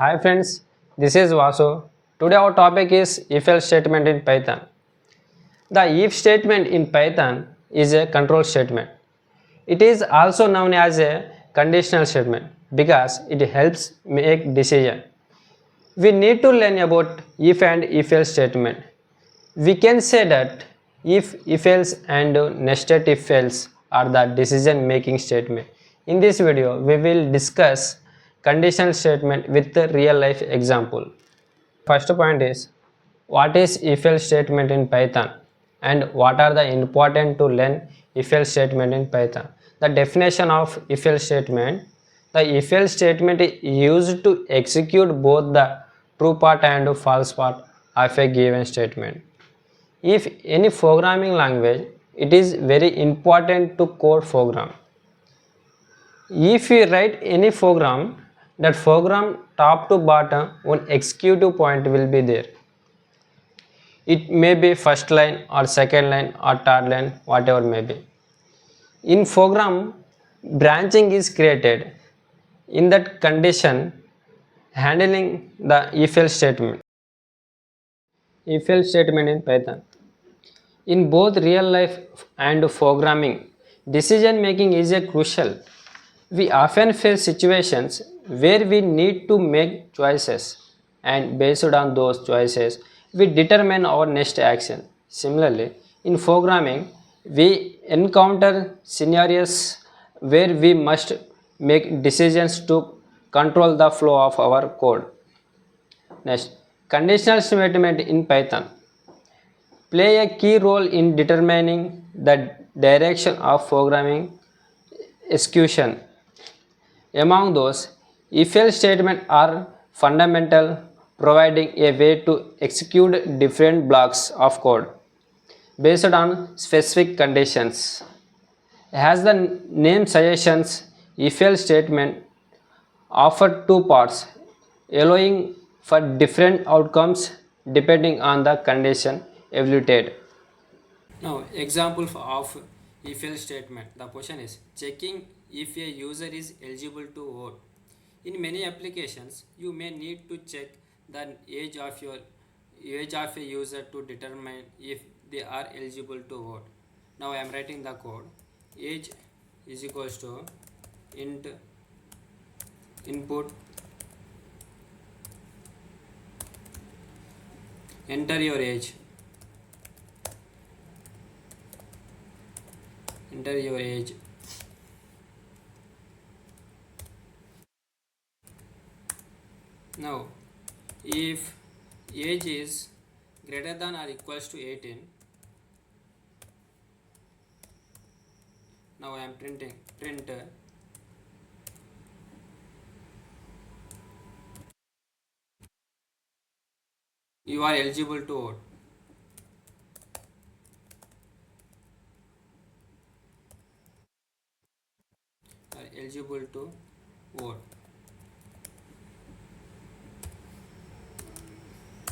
Hi friends, this is Vasu. Today our topic is if-else statement in Python. The if statement in Python is a control statement. It is also known as a conditional statement because it helps make decision. We need to learn about if and if-else statement. We can say that if-else and nested if-else are the decision making statement. In this video, we will discuss conditional statement with a real life example. First point is what is if-else statement in Python and what are the important to learn if-else statement in Python. The definition of if-else statement: the if-else statement is used to execute both the true part and false part of a given statement. If any programming language, it is very important to code program. If we write any program, that program top to bottom one executive point will be there. It may be first line or second line or third line, whatever may be. In program, branching is created. In that condition, handling the if-else statement. If-else statement in Python. In both real life and programming, decision making is a crucial. We often face situations where we need to make choices, and based on those choices, we determine our next action. Similarly, in programming, we encounter scenarios where we must make decisions to control the flow of our code. Next, conditional statement in Python play a key role in determining the direction of programming execution. Among those, if-else statements are fundamental, providing a way to execute different blocks of code based on specific conditions. As the name suggests, if-else statement offer two parts, allowing for different outcomes depending on the condition evaluated. Now, example of if-else statement. The question is checking if a user is eligible to vote. In many applications, you may need to check the age of a user to determine if they are eligible to vote. Now I am writing the code. Age is equals to int input, enter your age. Enter your age. Now, if age is greater than or equals to 18, now I am printing print you are eligible to vote. Are eligible to vote.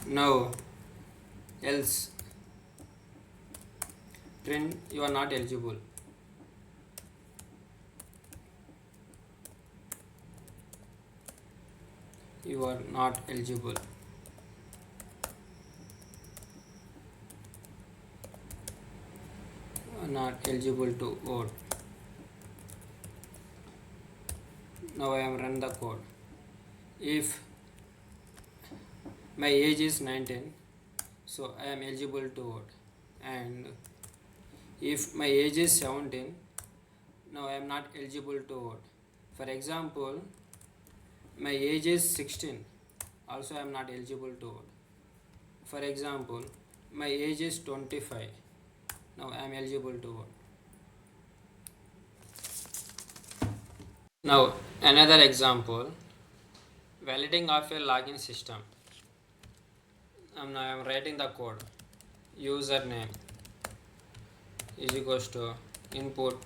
Now else print you are not eligible. You are not eligible. You are not eligible to vote. Now I am run the code. If my age is 19, so I am eligible to vote, and if my age is 17, now I am not eligible to vote. For example, my age is 16, also I am not eligible to vote. For example, my age is 25, now I am eligible to vote. Now another example, validating of a login system. Now I am writing the code. Username is equals to input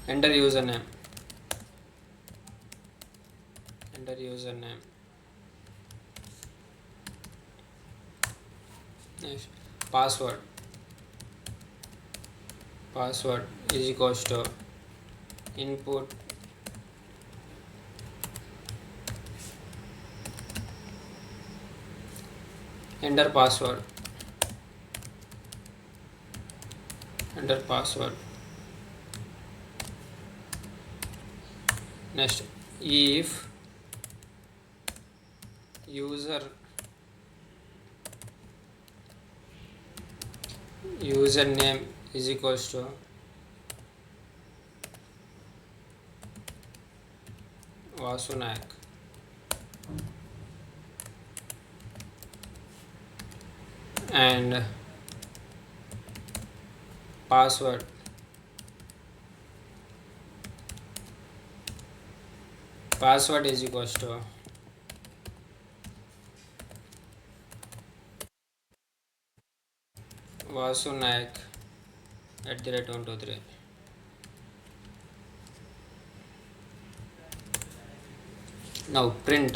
enter username. Enter username. Next, password. password is equals to input enter password next if username is equals to Vasunayak and password is equals to Vasunayak @123. Now print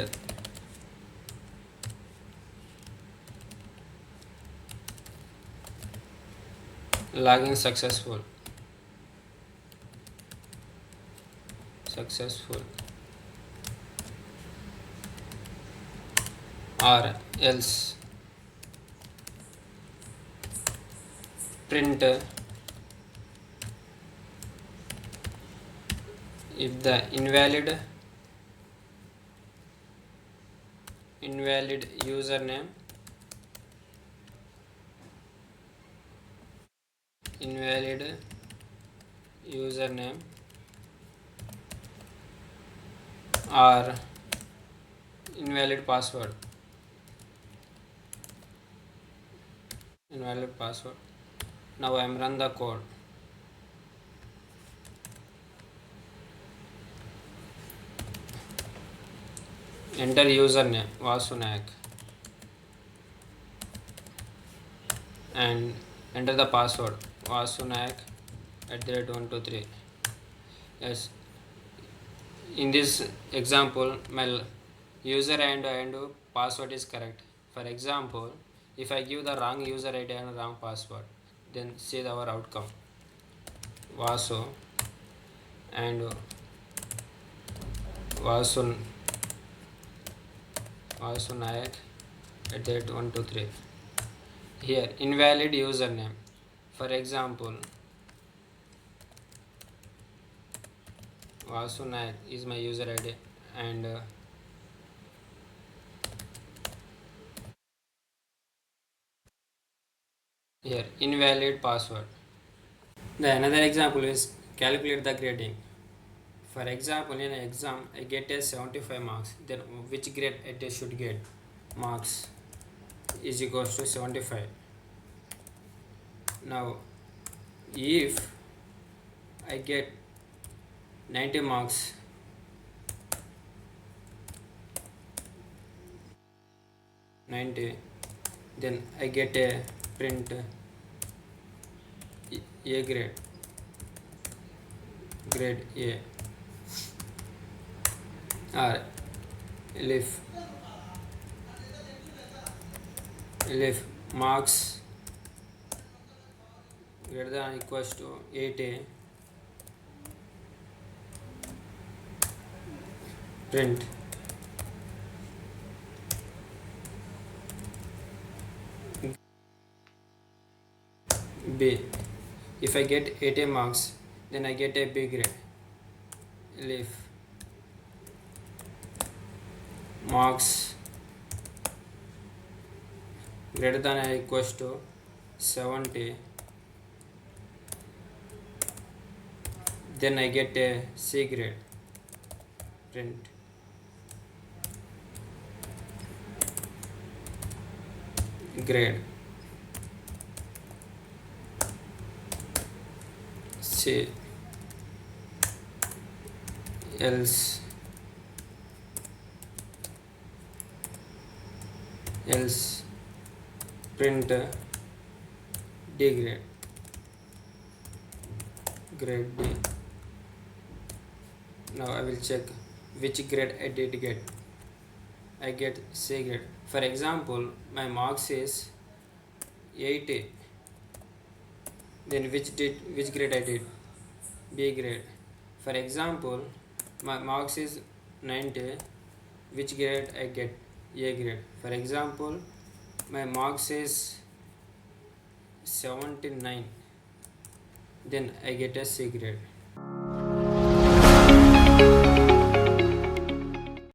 login successful or else print if the invalid username or invalid password now I am run the code. Enter username Vasunayak and enter the password Vasunayak @123. Yes, in this example my user and password is correct. For example, if I give the wrong user ID and wrong password, then see our outcome Vasu and Vasunayak @123. Here invalid username, for example Vasunayak is my user ID and here invalid password. The another example is calculate the grading. For example, in an exam I get a 75 marks, then which grade I should get? Marks is equals to 75. Now if I get 90 marks, then I get a print A grade A or if marks greater than or equals to 8A, print B. If I get 8A marks, then I get a B grade. If marks greater than or equals to 70, then I get a C grade. Print grade C else print D grade D. Now I will check which grade I did get. I get C grade. For example, my marks is 80. then which grade I did, B grade. For example, my marks is 90, which grade I get, A grade. For example, my marks is 79, then I get a C grade.